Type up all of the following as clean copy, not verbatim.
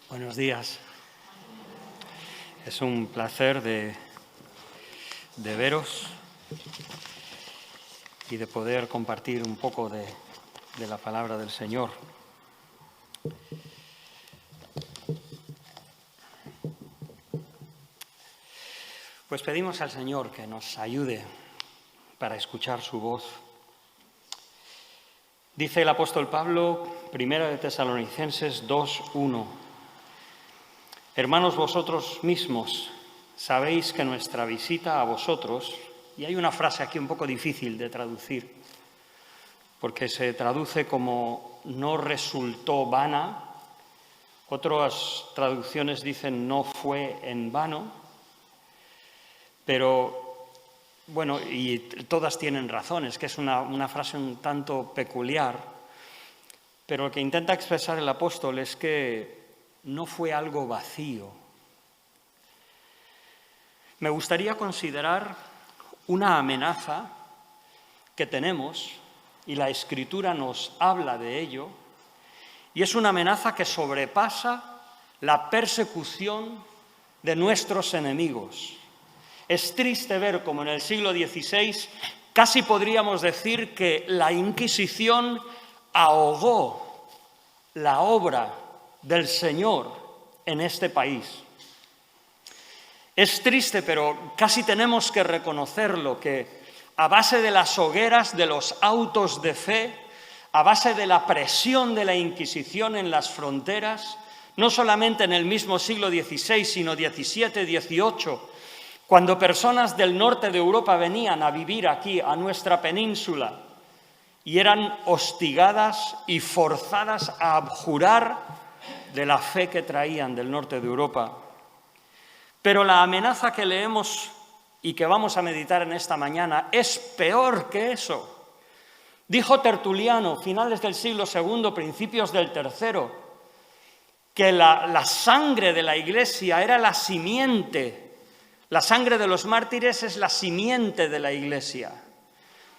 Buenos días. Es un placer de veros y de poder compartir un poco de la palabra del Señor. Pues pedimos al Señor que nos ayude para escuchar su voz. Dice el apóstol Pablo, 1 de Tesalonicenses 2:1. Hermanos, vosotros mismos sabéis que nuestra visita a vosotros, y hay una frase aquí un poco difícil de traducir, porque se traduce como no resultó vana, otras traducciones dicen no fue en vano, pero bueno, y todas tienen razones, que es una frase un tanto peculiar, pero lo que intenta expresar el apóstol es que no fue algo vacío. Me gustaría considerar una amenaza que tenemos, y la Escritura nos habla de ello, y es una amenaza que sobrepasa la persecución de nuestros enemigos. Es triste ver cómo en el siglo XVI casi podríamos decir que la Inquisición ahogó la obra del Señor en este país. Es triste, pero casi tenemos que reconocerlo, que a base de las hogueras de los autos de fe, a base de la presión de la Inquisición en las fronteras, no solamente en el mismo siglo XVI, sino XVII, XVIII, cuando personas del norte de Europa venían a vivir aquí, a nuestra península, y eran hostigadas y forzadas a abjurar de la fe que traían del norte de Europa. Pero la amenaza que leemos y que vamos a meditar en esta mañana es peor que eso. Dijo Tertuliano, finales del siglo II, principios del III, que la sangre de la Iglesia era la simiente, la sangre de los mártires es la simiente de la Iglesia,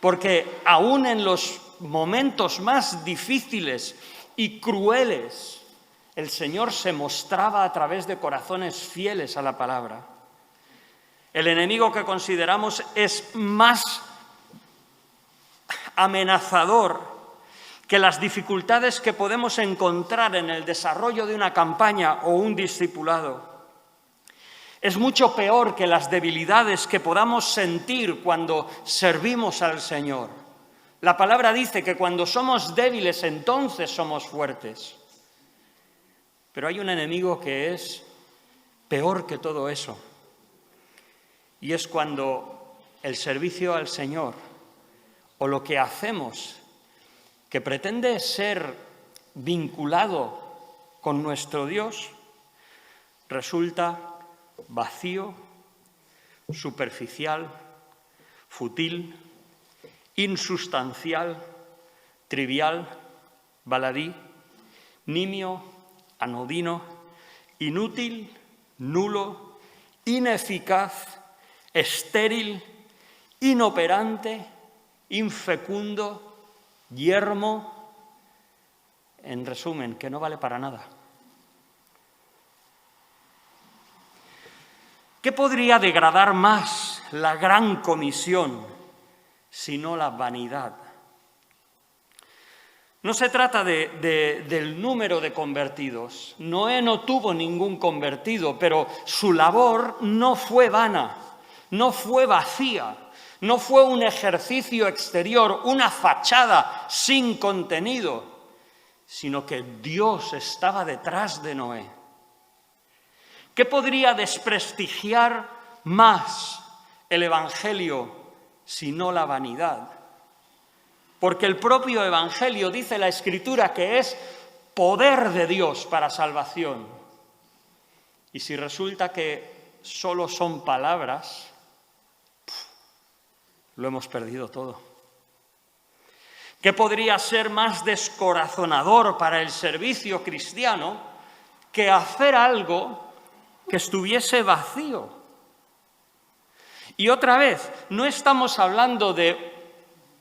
porque aún en los momentos más difíciles y crueles, el Señor se mostraba a través de corazones fieles a la palabra. El enemigo que consideramos es más amenazador que las dificultades que podemos encontrar en el desarrollo de una campaña o un discipulado. Es mucho peor que las debilidades que podamos sentir cuando servimos al Señor. La palabra dice que cuando somos débiles, entonces somos fuertes. Pero hay un enemigo que es peor que todo eso. Y es cuando el servicio al Señor o lo que hacemos, que pretende ser vinculado con nuestro Dios, resulta vacío, superficial, fútil, insustancial, trivial, baladí, nimio, anodino, inútil, nulo, ineficaz, estéril, inoperante, infecundo, yermo, en resumen, que no vale para nada. ¿Qué podría degradar más la gran comisión sino la vanidad? No se trata del número de convertidos. Noé no tuvo ningún convertido, pero su labor no fue vana, no fue vacía, no fue un ejercicio exterior, una fachada sin contenido, sino que Dios estaba detrás de Noé. ¿Qué podría desprestigiar más el Evangelio sino la vanidad? Porque el propio Evangelio, dice la Escritura, que es poder de Dios para salvación. Y si resulta que solo son palabras, lo hemos perdido todo. ¿Qué podría ser más descorazonador para el servicio cristiano que hacer algo que estuviese vacío? Y otra vez, no estamos hablando de,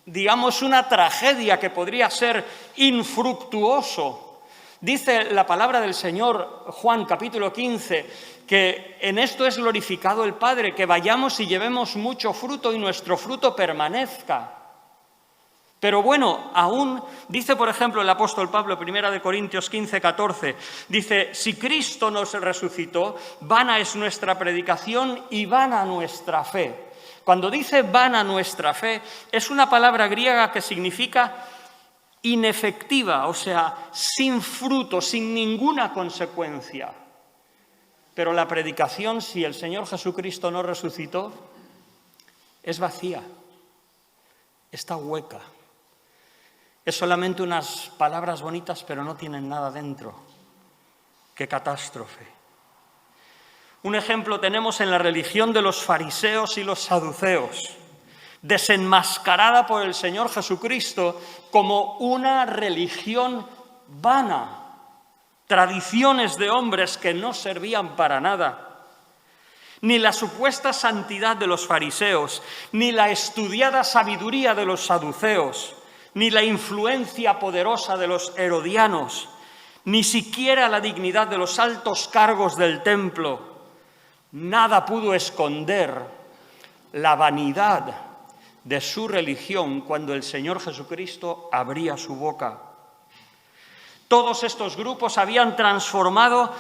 digamos, una tragedia que podría ser infructuoso, Dice la palabra del Señor, Juan capítulo 15, que en esto es glorificado el Padre, que vayamos y llevemos mucho fruto y nuestro fruto permanezca. Pero bueno, aún dice, por ejemplo, el apóstol Pablo, 1 Corintios 15, 14, dice, si Cristo nos resucitó, vana es nuestra predicación y vana nuestra fe. Cuando dice vana nuestra fe, es una palabra griega que significa inefectiva, o sea, sin fruto, sin ninguna consecuencia. Pero la predicación, si el Señor Jesucristo no resucitó, es vacía, está hueca. Es solamente unas palabras bonitas, pero no tienen nada dentro. ¡Qué catástrofe! Un ejemplo tenemos en la religión de los fariseos y los saduceos, desenmascarada por el Señor Jesucristo como una religión vana, tradiciones de hombres que no servían para nada. Ni la supuesta santidad de los fariseos, ni la estudiada sabiduría de los saduceos, ni la influencia poderosa de los herodianos, ni siquiera la dignidad de los altos cargos del templo, nada pudo esconder la vanidad de su religión cuando el Señor Jesucristo abría su boca. Todos estos grupos habían transformado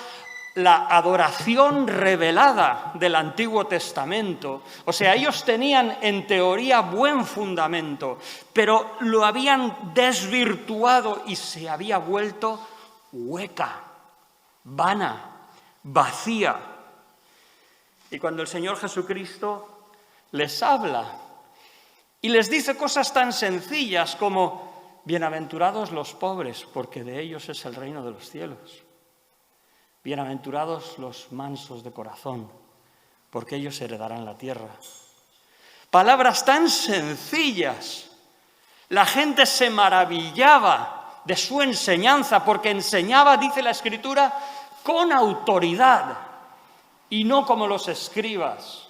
la adoración revelada del Antiguo Testamento. O sea, ellos tenían en teoría buen fundamento, pero lo habían desvirtuado y se había vuelto hueca, vana, vacía. Y cuando el Señor Jesucristo les habla y les dice cosas tan sencillas como bienaventurados los pobres, porque de ellos es el reino de los cielos. Bienaventurados los mansos de corazón, porque ellos heredarán la tierra. Palabras tan sencillas. La gente se maravillaba de su enseñanza, porque enseñaba, dice la Escritura, con autoridad y no como los escribas.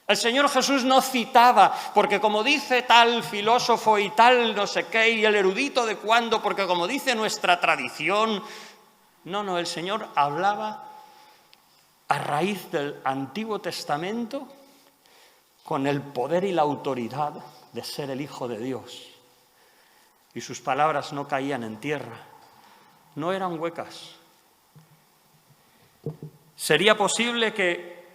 El Señor Jesús no citaba, porque como dice tal filósofo y tal no sé qué, y el erudito de cuándo, porque como dice nuestra tradición. No, el Señor hablaba a raíz del Antiguo Testamento con el poder y la autoridad de ser el Hijo de Dios. Y sus palabras no caían en tierra, no eran huecas. Sería posible que,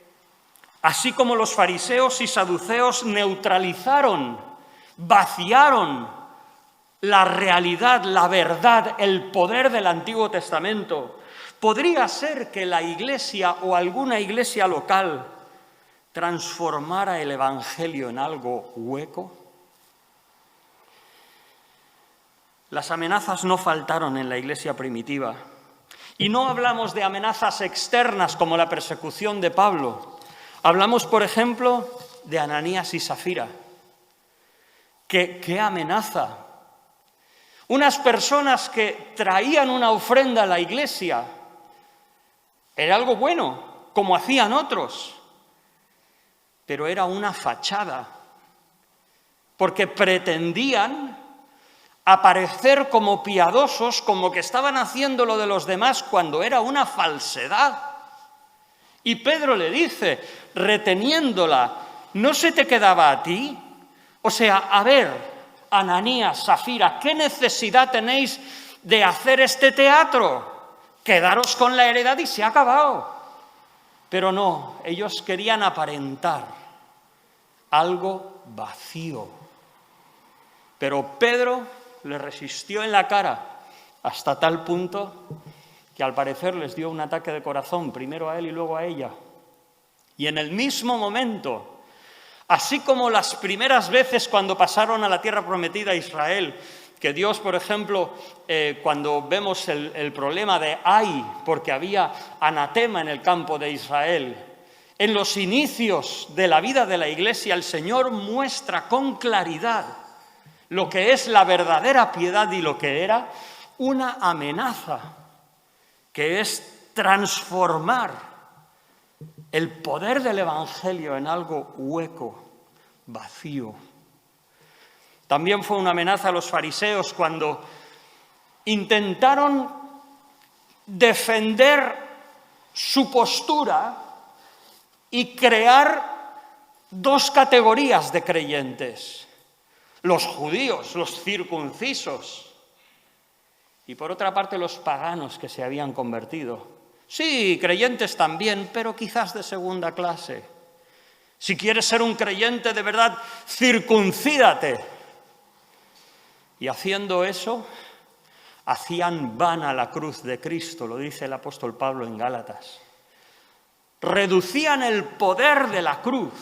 así como los fariseos y saduceos neutralizaron, vaciaron la realidad, la verdad, el poder del Antiguo Testamento, podría ser que la Iglesia o alguna iglesia local transformara el Evangelio en algo hueco. Las amenazas no faltaron en la Iglesia primitiva. Y no hablamos de amenazas externas como la persecución de Pablo. Hablamos, por ejemplo, de Ananías y Safira. ¿Qué amenaza? Unas personas que traían una ofrenda a la iglesia. Era algo bueno, como hacían otros. Pero era una fachada, porque pretendían aparecer como piadosos, como que estaban haciendo lo de los demás, cuando era una falsedad. Y Pedro le dice, reteniéndola, ¿no se te quedaba a ti? O sea, a ver, Ananías, Safira, ¿qué necesidad tenéis de hacer este teatro? Quedaros con la heredad y se ha acabado. Pero no, ellos querían aparentar algo vacío. Pero Pedro le resistió en la cara hasta tal punto que al parecer les dio un ataque de corazón, primero a él y luego a ella. Y en el mismo momento, así como las primeras veces cuando pasaron a la tierra prometida a Israel, que Dios, por ejemplo, cuando vemos el problema de Ai, porque había anatema en el campo de Israel, en los inicios de la vida de la Iglesia, el Señor muestra con claridad lo que es la verdadera piedad y lo que era una amenaza, que es transformar el poder del Evangelio en algo hueco, vacío. También fue una amenaza a los fariseos cuando intentaron defender su postura y crear dos categorías de creyentes: los judíos, los circuncisos, y por otra parte los paganos que se habían convertido. Sí, creyentes también, pero quizás de segunda clase. Si quieres ser un creyente de verdad, circuncídate. Y haciendo eso, hacían vana la cruz de Cristo, lo dice el apóstol Pablo en Gálatas. Reducían el poder de la cruz,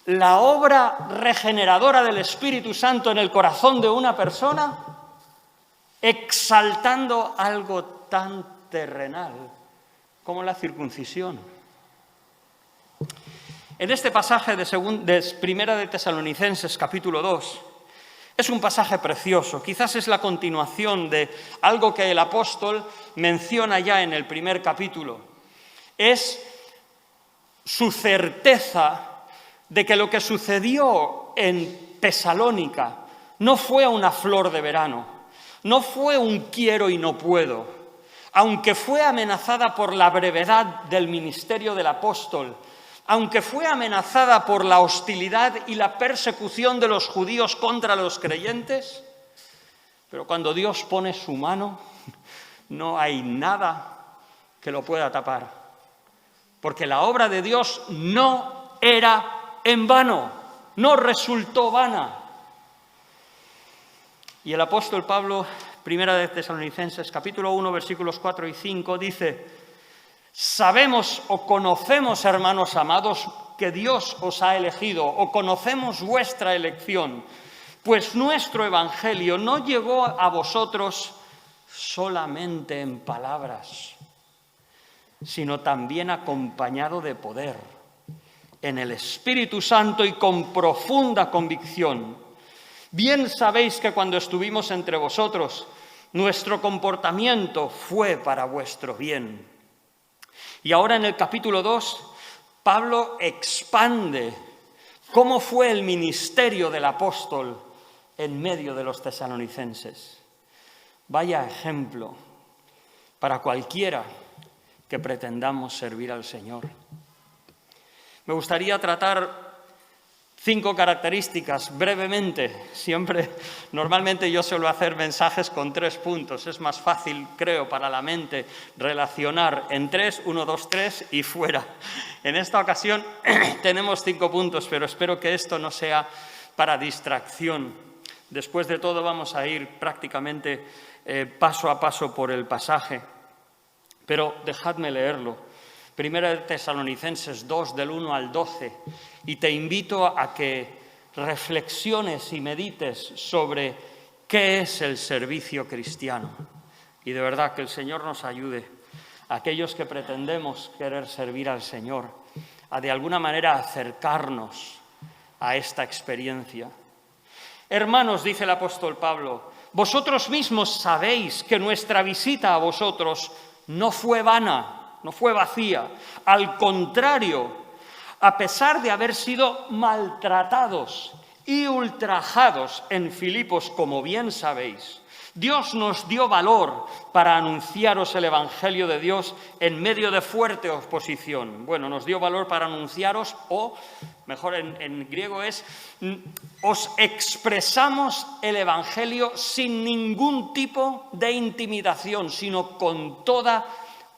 la obra regeneradora del Espíritu Santo en el corazón de una persona, exaltando algo tan terrenal como la circuncisión. En este pasaje de Primera de Tesalonicenses, capítulo 2, es un pasaje precioso. Quizás es la continuación de algo que el apóstol menciona ya en el primer capítulo. Es su certeza de que lo que sucedió en Tesalónica no fue una flor de verano, no fue un quiero y no puedo, aunque fue amenazada por la brevedad del ministerio del apóstol, aunque fue amenazada por la hostilidad y la persecución de los judíos contra los creyentes, pero cuando Dios pone su mano, no hay nada que lo pueda tapar, porque la obra de Dios no era en vano, no resultó vana. Y el apóstol Pablo, Primera de Tesalonicenses, capítulo 1, versículos 4 y 5, dice: sabemos o conocemos, hermanos amados, que Dios os ha elegido, o conocemos vuestra elección, pues nuestro evangelio no llegó a vosotros solamente en palabras, sino también acompañado de poder, en el Espíritu Santo y con profunda convicción. Bien sabéis que cuando estuvimos entre vosotros, nuestro comportamiento fue para vuestro bien. Y ahora en el capítulo 2, Pablo expande cómo fue el ministerio del apóstol en medio de los tesalonicenses. Vaya ejemplo para cualquiera que pretendamos servir al Señor. Me gustaría tratar 5 características brevemente. Normalmente yo suelo hacer mensajes con 3 puntos. Es más fácil, creo, para la mente relacionar en 3, 1, 2, 3 y fuera. En esta ocasión tenemos 5 puntos, pero espero que esto no sea para distracción. Después de todo vamos a ir prácticamente paso a paso por el pasaje. Pero dejadme leerlo. Primera de Tesalonicenses 2, del 1 al 12, y te invito a que reflexiones y medites sobre qué es el servicio cristiano. Y de verdad que el Señor nos ayude, a aquellos que pretendemos querer servir al Señor, a de alguna manera acercarnos a esta experiencia. Hermanos, dice el apóstol Pablo, vosotros mismos sabéis que nuestra visita a vosotros no fue vana, no fue vacía. Al contrario, a pesar de haber sido maltratados y ultrajados en Filipos, como bien sabéis, Dios nos dio valor para anunciaros el Evangelio de Dios en medio de fuerte oposición. Bueno, nos dio valor para anunciaros, o mejor en griego es, os expresamos el Evangelio sin ningún tipo de intimidación, sino con toda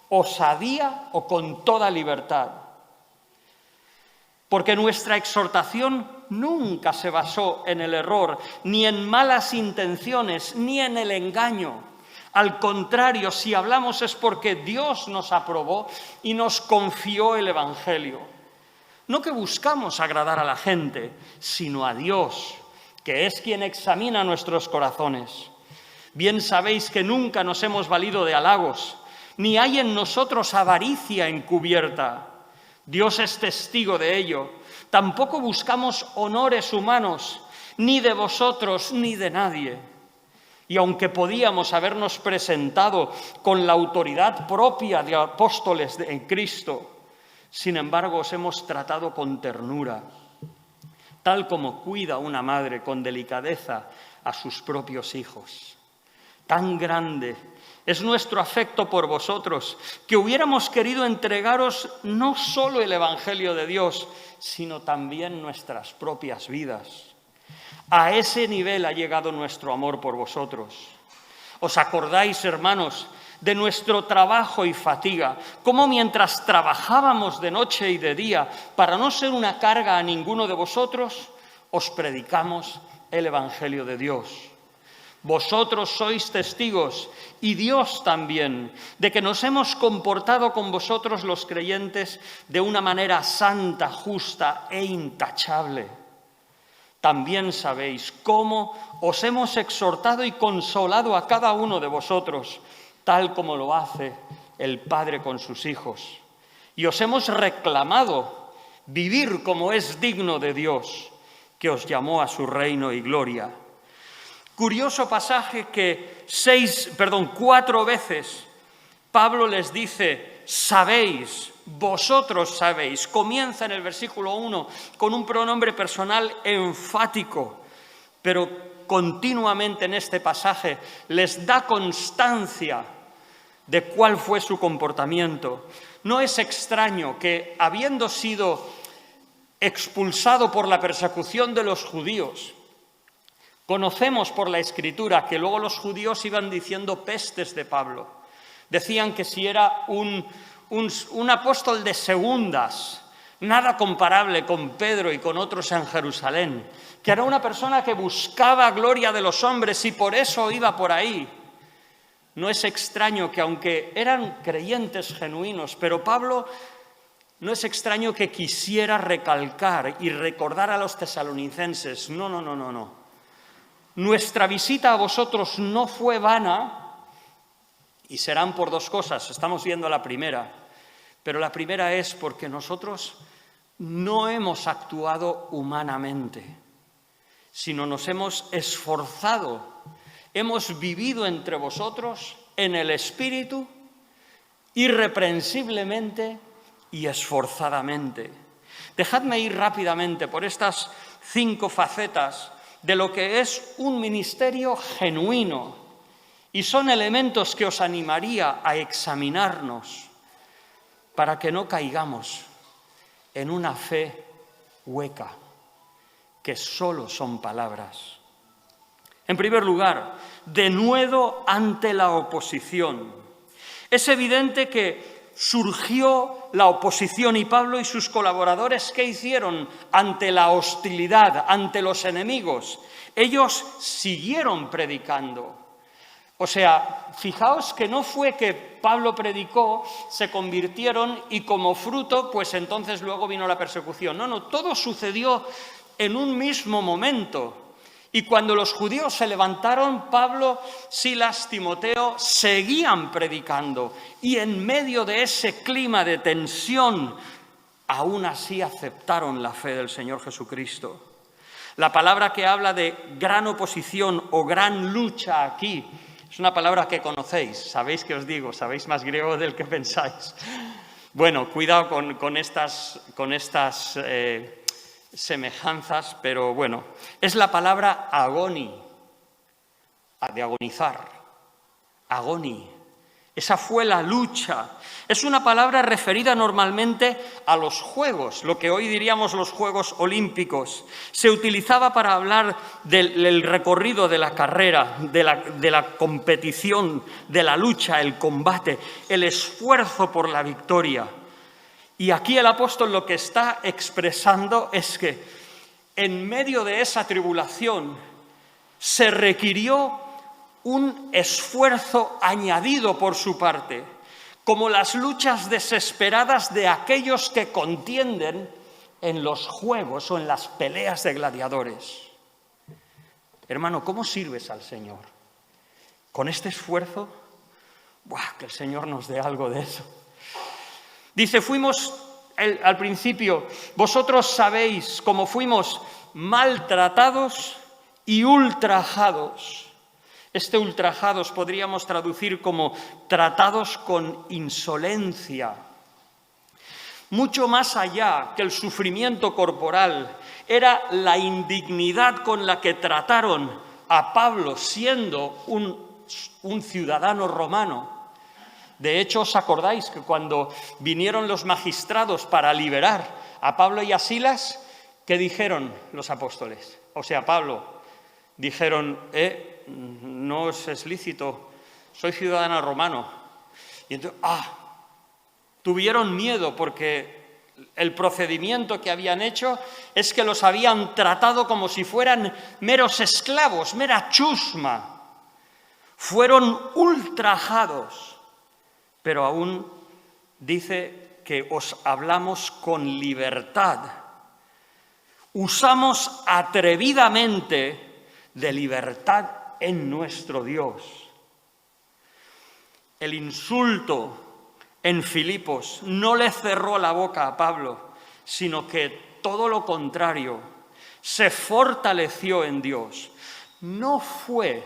osadía o con toda libertad. Porque nuestra exhortación nunca se basó en el error, ni en malas intenciones, ni en el engaño. Al contrario, si hablamos es porque Dios nos aprobó y nos confió el Evangelio. No que buscamos agradar a la gente, sino a Dios, que es quien examina nuestros corazones. Bien sabéis que nunca nos hemos valido de halagos, ni hay en nosotros avaricia encubierta. Dios es testigo de ello. Tampoco buscamos honores humanos, ni de vosotros, ni de nadie. Y aunque podíamos habernos presentado con la autoridad propia de apóstoles en Cristo, sin embargo os hemos tratado con ternura, tal como cuida una madre con delicadeza a sus propios hijos. tan grande es nuestro afecto por vosotros, que hubiéramos querido entregaros no solo el Evangelio de Dios, sino también nuestras propias vidas. A ese nivel ha llegado nuestro amor por vosotros. ¿Os acordáis, hermanos, de nuestro trabajo y fatiga? Cómo mientras trabajábamos de noche y de día, para no ser una carga a ninguno de vosotros, os predicamos el Evangelio de Dios. Vosotros sois testigos, y Dios también, de que nos hemos comportado con vosotros los creyentes de una manera santa, justa e intachable. También sabéis cómo os hemos exhortado y consolado a cada uno de vosotros, tal como lo hace el Padre con sus hijos. Y os hemos reclamado vivir como es digno de Dios, que os llamó a su reino y gloria. Curioso pasaje que 4 veces Pablo les dice, sabéis, vosotros sabéis. Comienza en el versículo 1 con un pronombre personal enfático, pero continuamente en este pasaje les da constancia de cuál fue su comportamiento. No es extraño que, habiendo sido expulsado por la persecución de los judíos, conocemos por la Escritura que luego los judíos iban diciendo pestes de Pablo. Decían que si era un apóstol de segundas, nada comparable con Pedro y con otros en Jerusalén, que era una persona que buscaba gloria de los hombres y por eso iba por ahí. No es extraño que, aunque eran creyentes genuinos, pero Pablo, no es extraño que quisiera recalcar y recordar a los tesalonicenses, no. Nuestra visita a vosotros no fue vana, y serán por 2 cosas. Estamos viendo la primera, pero la primera es porque nosotros no hemos actuado humanamente, sino nos hemos esforzado, hemos vivido entre vosotros en el Espíritu, irreprensiblemente y esforzadamente. Dejadme ir rápidamente por estas 5 facetas de lo que es un ministerio genuino, y son elementos que os animaría a examinarnos para que no caigamos en una fe hueca, que solo son palabras. En primer lugar, denuedo ante la oposición. Es evidente que surgió la oposición y Pablo y sus colaboradores, ¿qué hicieron ante la hostilidad, ante los enemigos? Ellos siguieron predicando. O sea, fijaos que no fue que Pablo predicó, se convirtieron y como fruto, pues entonces luego vino la persecución. No, todo sucedió en un mismo momento. Y cuando los judíos se levantaron, Pablo, Silas, Timoteo seguían predicando. Y en medio de ese clima de tensión, aún así aceptaron la fe del Señor Jesucristo. La palabra que habla de gran oposición o gran lucha aquí es una palabra que conocéis. ¿Sabéis qué os digo? ¿Sabéis más griego del que pensáis? Bueno, cuidado con estas semejanzas, pero bueno, es la palabra agoni, de agonizar, agoni. Esa fue la lucha. Es una palabra referida normalmente a los Juegos, lo que hoy diríamos los Juegos Olímpicos. Se utilizaba para hablar del recorrido de la carrera, de la competición, de la lucha, el combate, el esfuerzo por la victoria. Y aquí el apóstol lo que está expresando es que en medio de esa tribulación se requirió un esfuerzo añadido por su parte, como las luchas desesperadas de aquellos que contienden en los juegos o en las peleas de gladiadores. Hermano, ¿cómo sirves al Señor? ¿Con este esfuerzo? ¡Buah! Que el Señor nos dé algo de eso. Dice, fuimos al principio, vosotros sabéis cómo fuimos maltratados y ultrajados. Este ultrajados podríamos traducir como tratados con insolencia. Mucho más allá que el sufrimiento corporal, era la indignidad con la que trataron a Pablo siendo un un ciudadano romano. De hecho, ¿os acordáis que cuando vinieron los magistrados para liberar a Pablo y a Silas, qué dijeron los apóstoles? O sea, Pablo, dijeron, no os es lícito, soy ciudadano romano. Y entonces, tuvieron miedo porque el procedimiento que habían hecho es que los habían tratado como si fueran meros esclavos, mera chusma. Fueron ultrajados. Pero aún dice que os hablamos con libertad. Usamos atrevidamente de libertad en nuestro Dios. El insulto en Filipos no le cerró la boca a Pablo, sino que todo lo contrario, se fortaleció en Dios. No fue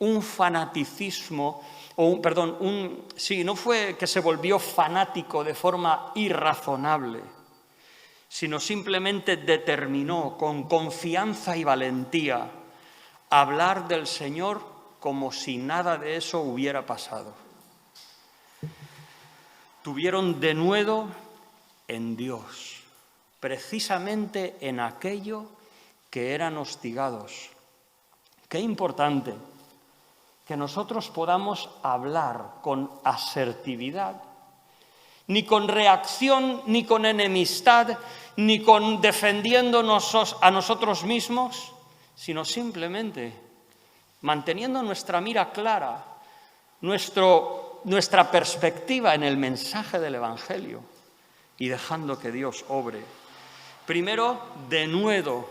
un fanaticismo, no fue que se volvió fanático de forma irrazonable, sino simplemente determinó con confianza y valentía hablar del Señor como si nada de eso hubiera pasado. Tuvieron denuedo en Dios, precisamente en aquello que eran hostigados. Qué importante que nosotros podamos hablar con asertividad, ni con reacción, ni con enemistad, ni con defendiéndonos a nosotros mismos, sino simplemente manteniendo nuestra mira clara, nuestra perspectiva en el mensaje del Evangelio y dejando que Dios obre. Primero, denuedo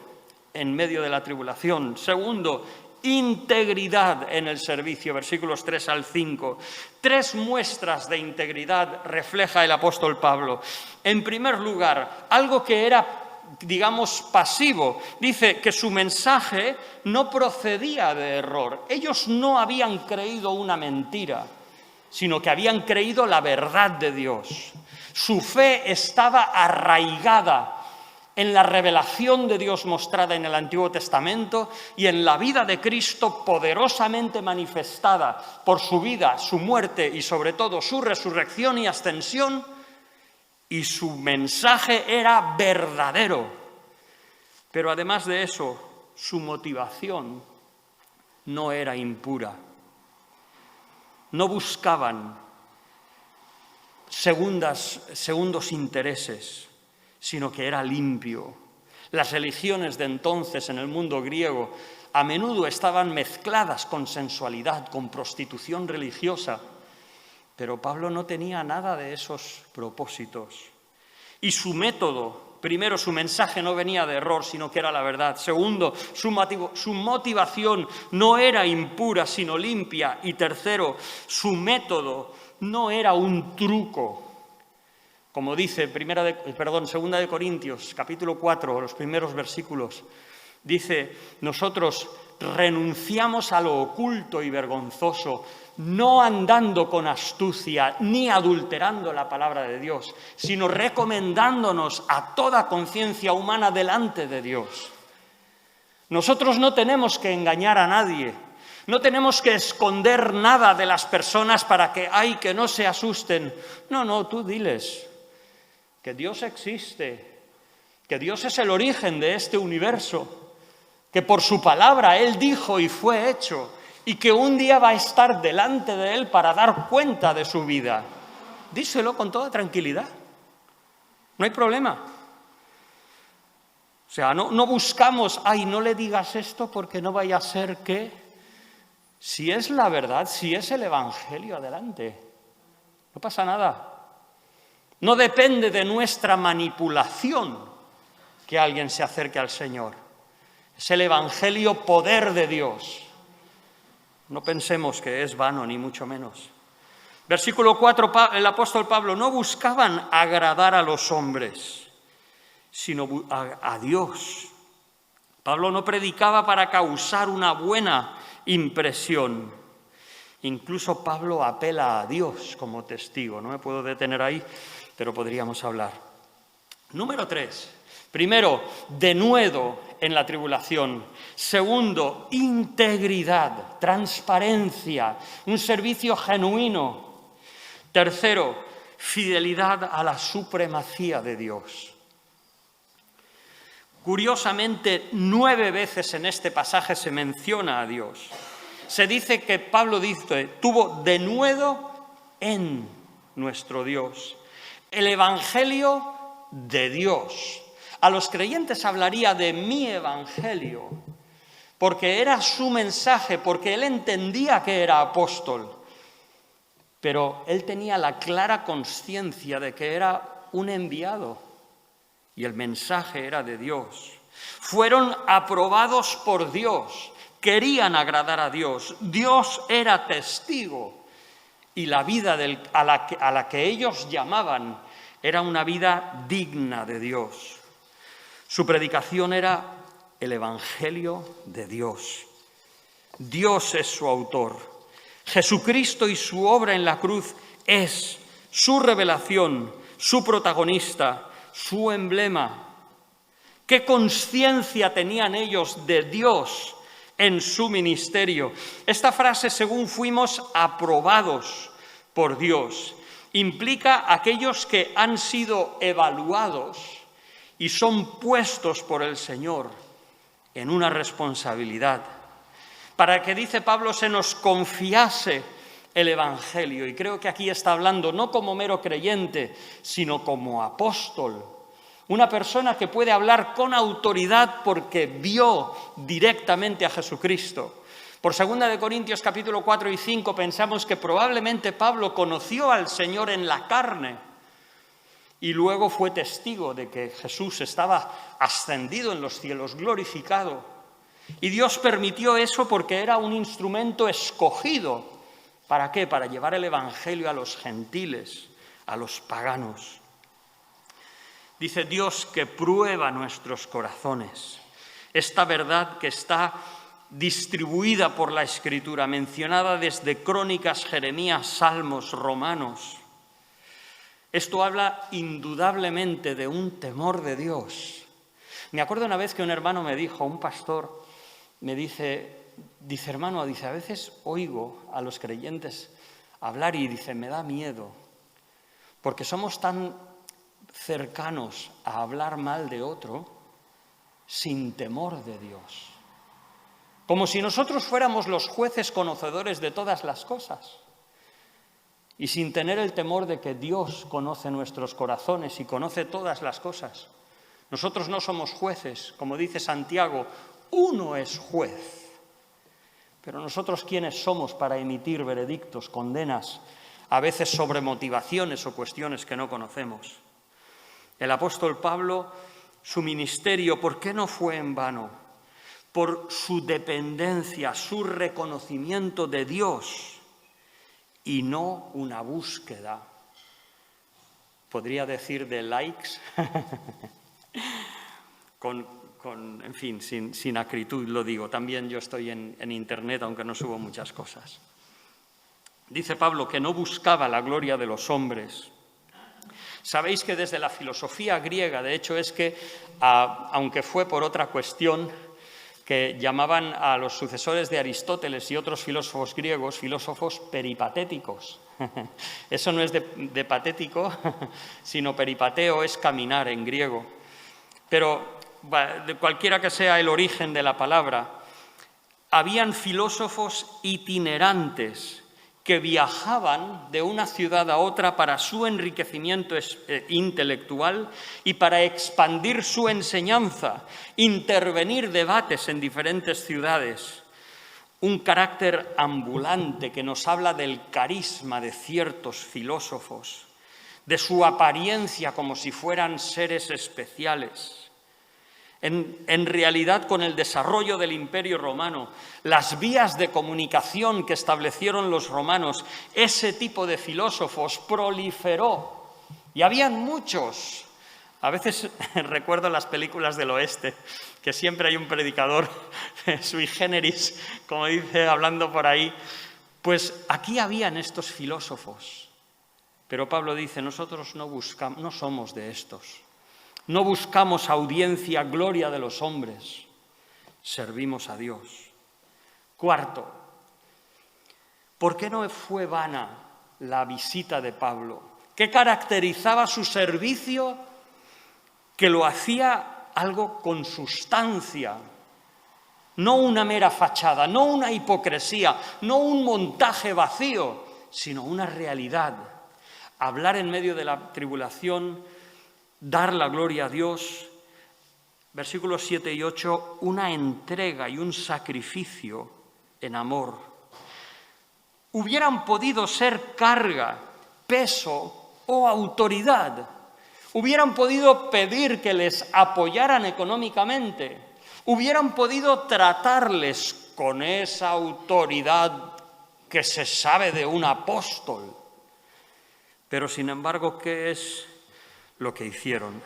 en medio de la tribulación. Segundo, integridad en el servicio, versículos 3 al 5. 3 muestras de integridad refleja el apóstol Pablo. En primer lugar, algo que era, digamos, pasivo. Dice que su mensaje no procedía de error. Ellos no habían creído una mentira, sino que habían creído la verdad de Dios. Su fe estaba arraigada en la revelación de Dios mostrada en el Antiguo Testamento y en la vida de Cristo poderosamente manifestada por su vida, su muerte y sobre todo su resurrección y ascensión, y su mensaje era verdadero. Pero además de eso, su motivación no era impura. No buscaban segundos intereses, sino que era limpio. Las religiones de entonces en el mundo griego a menudo estaban mezcladas con sensualidad, con prostitución religiosa, pero Pablo no tenía nada de esos propósitos. Y su método, primero, su mensaje no venía de error, sino que era la verdad. Segundo, su motivación no era impura, sino limpia. Y tercero, su método no era un truco. Como dice 2 de Corintios, capítulo 4, los primeros versículos, dice, nosotros renunciamos a lo oculto y vergonzoso, no andando con astucia ni adulterando la palabra de Dios, sino recomendándonos a toda conciencia humana delante de Dios. Nosotros no tenemos que engañar a nadie, no tenemos que esconder nada de las personas para que no se asusten. No, tú diles que Dios existe, que Dios es el origen de este universo, que por su palabra Él dijo y fue hecho, y que un día va a estar delante de Él para dar cuenta de su vida. Díselo con toda tranquilidad, no hay problema. O sea, no buscamos, no le digas esto porque no vaya a ser que, si es la verdad, si es el Evangelio, adelante, no pasa nada. No depende de nuestra manipulación que alguien se acerque al Señor. Es el Evangelio poder de Dios. No pensemos que es vano, ni mucho menos. Versículo 4, el apóstol Pablo, no buscaban agradar a los hombres, sino a Dios. Pablo no predicaba para causar una buena impresión. Incluso Pablo apela a Dios como testigo. No me puedo detener ahí, pero podríamos hablar. Número 3. Primero, denuedo en la tribulación. Segundo, integridad, transparencia, un servicio genuino. Tercero, fidelidad a la supremacía de Dios. Curiosamente, 9 veces en este pasaje se menciona a Dios. Se dice que Pablo dice, tuvo denuedo en nuestro Dios. El Evangelio de Dios. A los creyentes hablaría de mi Evangelio, porque era su mensaje, porque él entendía que era apóstol. Pero él tenía la clara consciencia de que era un enviado y el mensaje era de Dios. Fueron aprobados por Dios, querían agradar a Dios, Dios era testigo y la vida a la que ellos llamaban era una vida digna de Dios. Su predicación era el Evangelio de Dios. Dios es su autor. Jesucristo y su obra en la cruz es su revelación, su protagonista, su emblema. ¿Qué conciencia tenían ellos de Dios en su ministerio? Esta frase, según fuimos aprobados por Dios, implica aquellos que han sido evaluados y son puestos por el Señor en una responsabilidad. Para que, dice Pablo, se nos confiase el Evangelio. Y creo que aquí está hablando no como mero creyente, sino como apóstol. Una persona que puede hablar con autoridad porque vio directamente a Jesucristo. Por 2 Corintios capítulo 4 y 5 pensamos que probablemente Pablo conoció al Señor en la carne y luego fue testigo de que Jesús estaba ascendido en los cielos, glorificado. Y Dios permitió eso porque era un instrumento escogido. ¿Para qué? Para llevar el Evangelio a los gentiles, a los paganos. Dice Dios que prueba nuestros corazones. Esta verdad que está distribuida por la Escritura, mencionada desde Crónicas, Jeremías, Salmos, Romanos. Esto habla indudablemente de un temor de Dios. Me acuerdo una vez que un hermano me dijo, un pastor, me dice, hermano, a veces oigo a los creyentes hablar y dice, me da miedo, porque somos tan cercanos a hablar mal de otro sin temor de Dios. Como si nosotros fuéramos los jueces conocedores de todas las cosas y sin tener el temor de que Dios conoce nuestros corazones y conoce todas las cosas. Nosotros no somos jueces, como dice Santiago, uno es juez. Pero nosotros, ¿quiénes somos para emitir veredictos, condenas, a veces sobre motivaciones o cuestiones que no conocemos? El apóstol Pablo, su ministerio, ¿por qué no fue en vano? Por su dependencia, su reconocimiento de Dios y no una búsqueda, podría decir, de likes, en fin, sin acritud lo digo. También yo estoy en Internet, aunque no subo muchas cosas. Dice Pablo que no buscaba la gloria de los hombres. Sabéis que desde la filosofía griega, de hecho, es que, aunque fue por otra cuestión, que llamaban a los sucesores de Aristóteles y otros filósofos griegos filósofos peripatéticos. Eso no es de patético, sino peripateo es caminar en griego. Pero de cualquiera que sea el origen de la palabra, habían filósofos itinerantes que viajaban de una ciudad a otra para su enriquecimiento intelectual y para expandir su enseñanza, intervenir debates en diferentes ciudades. Un carácter ambulante que nos habla del carisma de ciertos filósofos, de su apariencia como si fueran seres especiales. En realidad, con el desarrollo del Imperio Romano, las vías de comunicación que establecieron los romanos, ese tipo de filósofos proliferó. Y habían muchos. A veces recuerdo las películas del oeste, que siempre hay un predicador sui generis, como dice, hablando por ahí. Pues aquí habían estos filósofos. Pero Pablo dice, nosotros no somos de estos. No buscamos audiencia, gloria de los hombres. servimos a Dios. Cuarto, ¿por qué no fue vana la visita de Pablo? ¿Qué caracterizaba su servicio que lo hacía algo con sustancia? No una mera fachada, no una hipocresía, no un montaje vacío, sino una realidad. Hablar en medio de la tribulación, dar la gloria a Dios. Versículos 7 y 8, una entrega y un sacrificio en amor. Hubieran podido ser carga, peso o autoridad. Hubieran podido pedir que les apoyaran económicamente. Hubieran podido tratarles con esa autoridad que se sabe de un apóstol. Pero, sin embargo, ¿qué es lo que hicieron?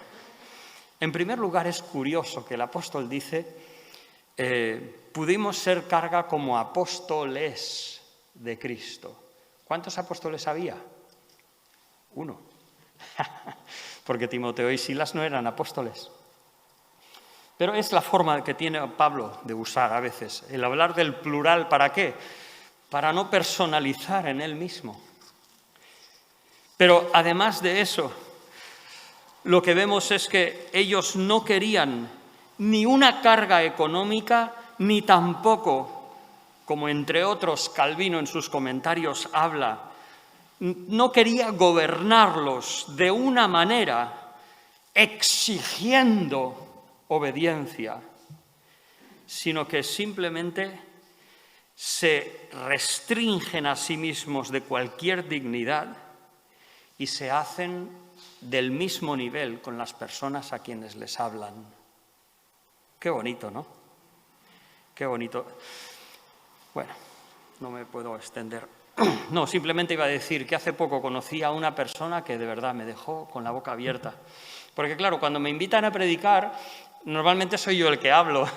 En primer lugar, es curioso que el apóstol dice, pudimos ser carga como apóstoles de Cristo. ¿Cuántos apóstoles había? Uno. Porque Timoteo y Silas no eran apóstoles. Pero es la forma que tiene Pablo de usar a veces, el hablar del plural, ¿para qué? Para no personalizar en él mismo. Pero además de eso, lo que vemos es que ellos no querían ni una carga económica, ni tampoco, como entre otros Calvino en sus comentarios habla, no quería gobernarlos de una manera exigiendo obediencia, sino que simplemente se restringen a sí mismos de cualquier dignidad y se hacen del mismo nivel con las personas a quienes les hablan. Qué bonito, ¿no? Qué bonito. Bueno, no me puedo extender. No, simplemente iba a decir que hace poco conocí a una persona que de verdad me dejó con la boca abierta. Porque claro, cuando me invitan a predicar, normalmente soy yo el que hablo,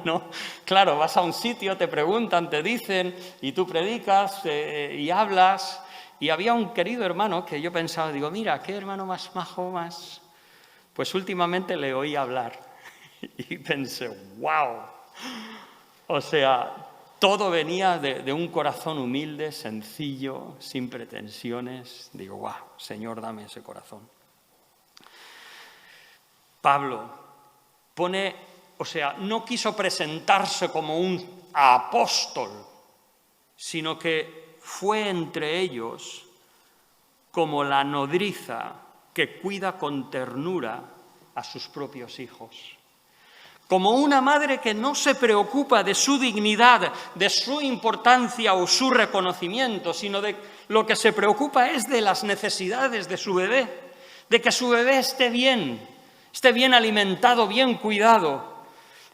¿no? Claro, vas a un sitio, te preguntan, te dicen, y tú predicas y hablas. Y había un querido hermano que yo pensaba, digo, mira, qué hermano más majo, más... Pues últimamente le oí hablar y pensé, wow. O sea, todo venía de un corazón humilde, sencillo, sin pretensiones. Digo, wow, Señor, dame ese corazón. Pablo no quiso presentarse como un apóstol, sino que fue entre ellos como la nodriza que cuida con ternura a sus propios hijos. Como una madre que no se preocupa de su dignidad, de su importancia o su reconocimiento, sino de lo que se preocupa es de las necesidades de su bebé, de que su bebé esté bien alimentado, bien cuidado.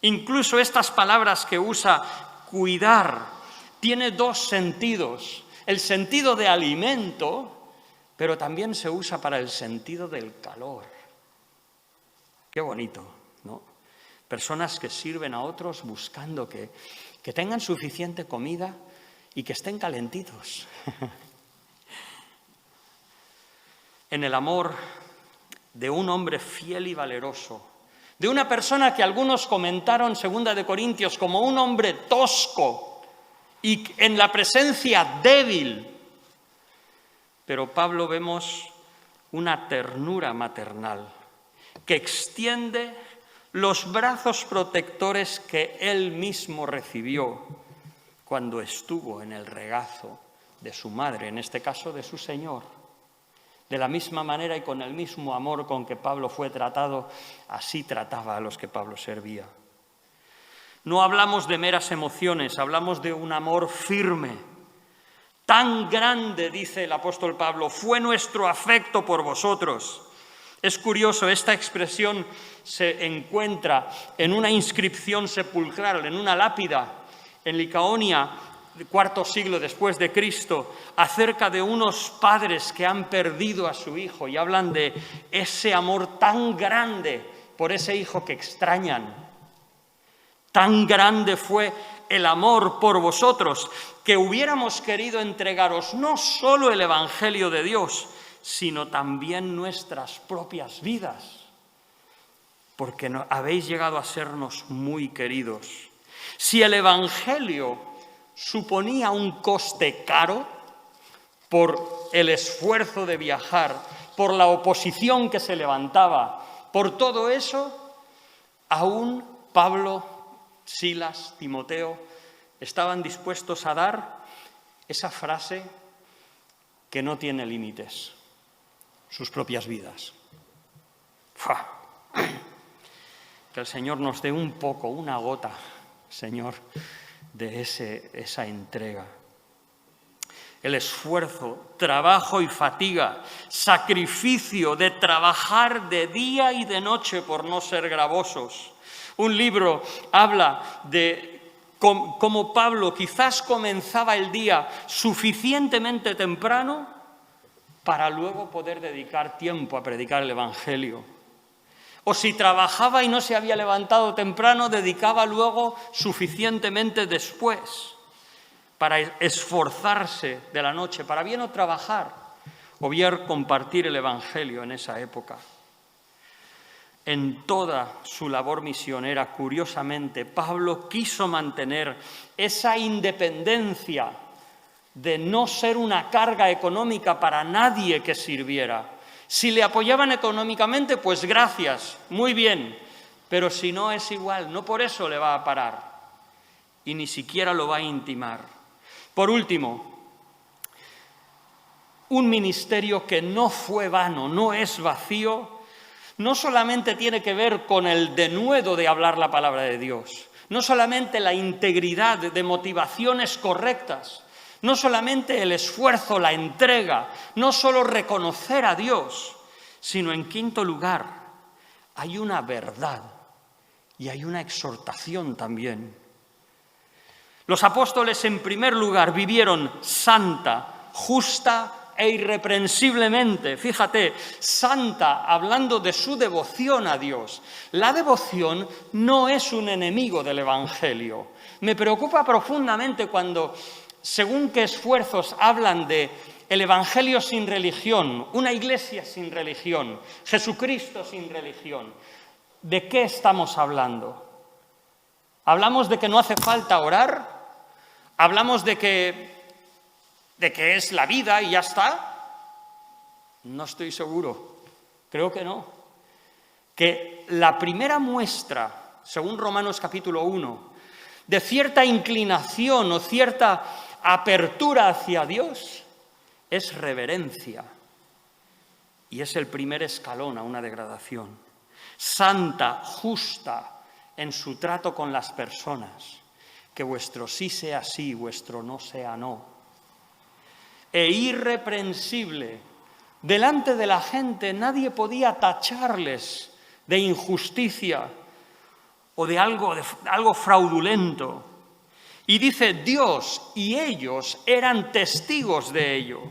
Incluso estas palabras que usa, cuidar, tiene dos sentidos. El sentido de alimento, pero también se usa para el sentido del calor. Qué bonito, ¿no? Personas que sirven a otros buscando que tengan suficiente comida y que estén calentitos. En el amor de un hombre fiel y valeroso, de una persona que algunos comentaron, 2 de Corintios, como un hombre tosco y en la presencia débil. Pero Pablo vemos una ternura maternal que extiende los brazos protectores que él mismo recibió cuando estuvo en el regazo de su madre, en este caso de su Señor. De la misma manera y con el mismo amor con que Pablo fue tratado, así trataba a los que Pablo servía. No hablamos de meras emociones, hablamos de un amor firme. Tan grande, dice el apóstol Pablo, fue nuestro afecto por vosotros. Es curioso, esta expresión se encuentra en una inscripción sepulcral, en una lápida en Licaonia, IV siglo después de Cristo, acerca de unos padres que han perdido a su hijo y hablan de ese amor tan grande por ese hijo que extrañan. Tan grande fue el amor por vosotros que hubiéramos querido entregaros no solo el Evangelio de Dios, sino también nuestras propias vidas, porque habéis llegado a sernos muy queridos. Si el Evangelio suponía un coste caro por el esfuerzo de viajar, por la oposición que se levantaba, por todo eso, aún Pablo, Silas, Timoteo estaban dispuestos a dar esa frase que no tiene límites, sus propias vidas. ¡Fua! Que el Señor nos dé un poco, una gota, Señor, de esa entrega. El esfuerzo, trabajo y fatiga, sacrificio de trabajar de día y de noche por no ser gravosos. Un libro habla de cómo Pablo quizás comenzaba el día suficientemente temprano para luego poder dedicar tiempo a predicar el Evangelio. O si trabajaba y no se había levantado temprano, dedicaba luego suficientemente después para esforzarse de la noche, para bien o trabajar, o bien compartir el Evangelio en esa época. En toda su labor misionera, curiosamente, Pablo quiso mantener esa independencia de no ser una carga económica para nadie que sirviera. Si le apoyaban económicamente, pues gracias, muy bien, pero si no es igual, no por eso le va a parar y ni siquiera lo va a intimar. Por último, un ministerio que no fue vano, no es vacío, no solamente tiene que ver con el denuedo de hablar la palabra de Dios, no solamente la integridad de motivaciones correctas, no solamente el esfuerzo, la entrega, no solo reconocer a Dios, sino en quinto lugar, hay una verdad y hay una exhortación también. Los apóstoles, en primer lugar, vivieron santa, justa e irreprensiblemente. Fíjate, santa, hablando de su devoción a Dios. La devoción no es un enemigo del Evangelio. Me preocupa profundamente cuando, según qué esfuerzos, hablan de el Evangelio sin religión, una iglesia sin religión, Jesucristo sin religión. ¿De qué estamos hablando? ¿Hablamos de que no hace falta orar? ¿Hablamos de que es la vida y ya está? No estoy seguro. Creo que no. Que la primera muestra, según Romanos capítulo 1, de cierta inclinación o cierta apertura hacia Dios es reverencia. Y es el primer escalón a una degradación. Santa, justa en su trato con las personas. Que vuestro sí sea sí, vuestro no sea no. E irreprensible. Delante de la gente nadie podía tacharles de injusticia o de algo fraudulento. Y dice Dios, y ellos eran testigos de ello.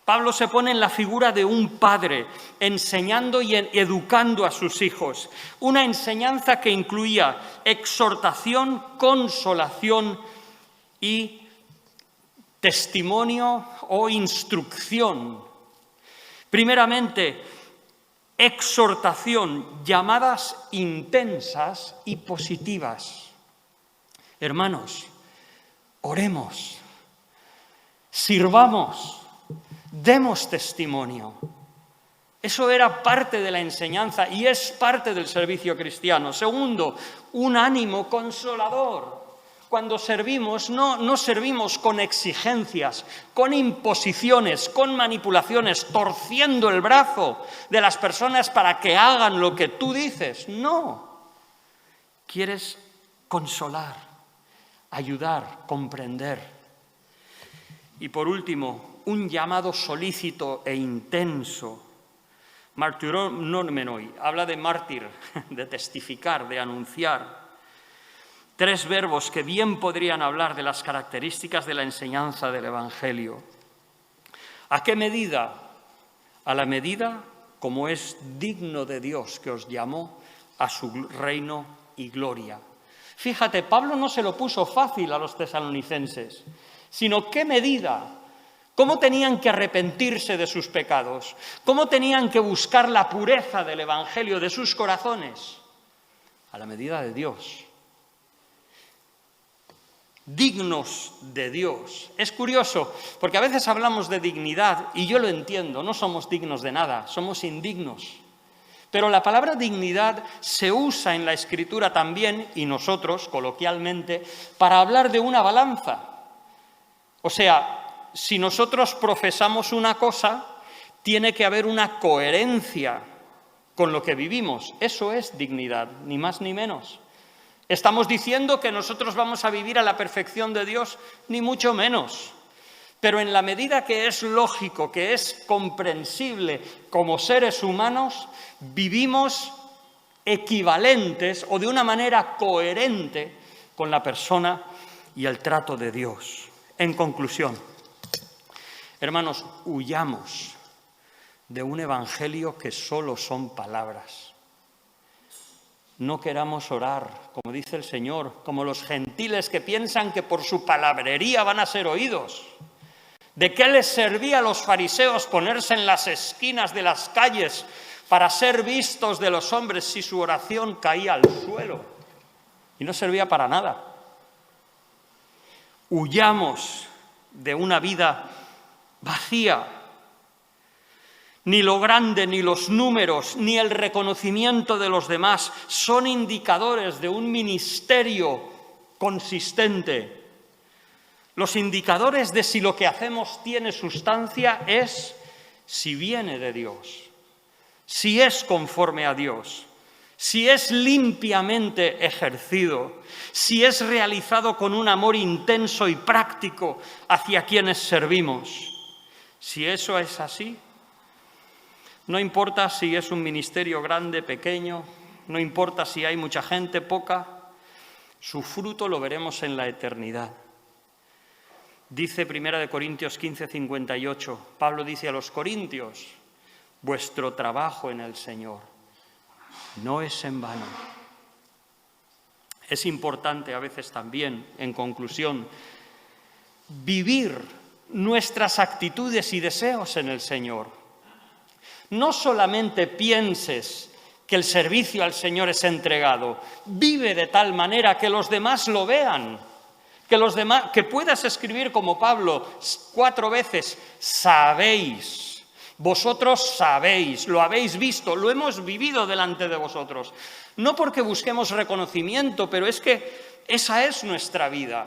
Pablo se pone en la figura de un padre enseñando y educando a sus hijos. Una enseñanza que incluía exhortación, consolación y testimonio o instrucción. Primeramente, exhortación, llamadas intensas y positivas. Hermanos, oremos, sirvamos. Demos testimonio. Eso era parte de la enseñanza y es parte del servicio cristiano. Segundo, un ánimo consolador. Cuando servimos, no servimos con exigencias, con imposiciones, con manipulaciones, torciendo el brazo de las personas para que hagan lo que tú dices. No. Quieres consolar, ayudar, comprender. Y por último, un llamado solícito e intenso. Martyronomenoi, habla de mártir, de testificar, de anunciar. 3 verbos que bien podrían hablar de las características de la enseñanza del Evangelio. ¿A qué medida? A la medida como es digno de Dios que os llamó a su reino y gloria. Fíjate, Pablo no se lo puso fácil a los tesalonicenses, sino qué medida. ¿Cómo tenían que arrepentirse de sus pecados? ¿Cómo tenían que buscar la pureza del Evangelio de sus corazones? A la medida de Dios. dignos de Dios. Es curioso, porque a veces hablamos de dignidad, y yo lo entiendo, no somos dignos de nada, somos indignos. Pero la palabra dignidad se usa en la Escritura también, y nosotros, coloquialmente, para hablar de una balanza. O sea, si nosotros profesamos una cosa, tiene que haber una coherencia con lo que vivimos. Eso es dignidad, ni más ni menos. ¿Estamos diciendo que nosotros vamos a vivir a la perfección de Dios? Ni mucho menos. Pero en la medida que es lógico, que es comprensible como seres humanos, vivimos equivalentes o de una manera coherente con la persona y el trato de Dios. En conclusión, hermanos, huyamos de un evangelio que solo son palabras. No queramos orar, como dice el Señor, como los gentiles que piensan que por su palabrería van a ser oídos. ¿De qué les servía a los fariseos ponerse en las esquinas de las calles para ser vistos de los hombres si su oración caía al suelo? Y no servía para nada. Huyamos de una vida vacía. Ni lo grande, ni los números, ni el reconocimiento de los demás son indicadores de un ministerio consistente. Los indicadores de si lo que hacemos tiene sustancia es si viene de Dios, si es conforme a Dios, si es limpiamente ejercido, si es realizado con un amor intenso y práctico hacia quienes servimos. Si eso es así, no importa si es un ministerio grande, pequeño, no importa si hay mucha gente, poca, su fruto lo veremos en la eternidad. Dice 1 Corintios 15:58, Pablo dice a los corintios, vuestro trabajo en el Señor no es en vano. Es importante a veces también, en conclusión, vivir nuestras actitudes y deseos en el Señor. No solamente pienses que el servicio al Señor es entregado, vive de tal manera que los demás lo vean, que puedas escribir como Pablo 4 veces, sabéis, vosotros sabéis, lo habéis visto, lo hemos vivido delante de vosotros. No porque busquemos reconocimiento, pero es que esa es nuestra vida.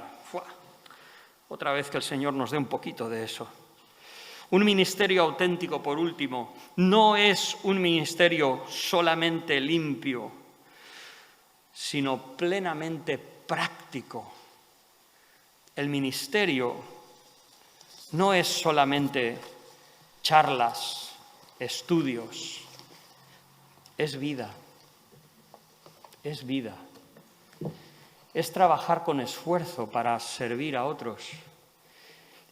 Otra vez que el Señor nos dé un poquito de eso. Un ministerio auténtico, por último, no es un ministerio solamente limpio, sino plenamente práctico. El ministerio no es solamente charlas, estudios, es vida, es vida. Es trabajar con esfuerzo para servir a otros.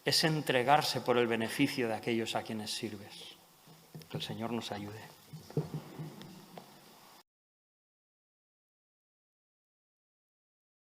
Es entregarse por el beneficio de aquellos a quienes sirves. Que el Señor nos ayude.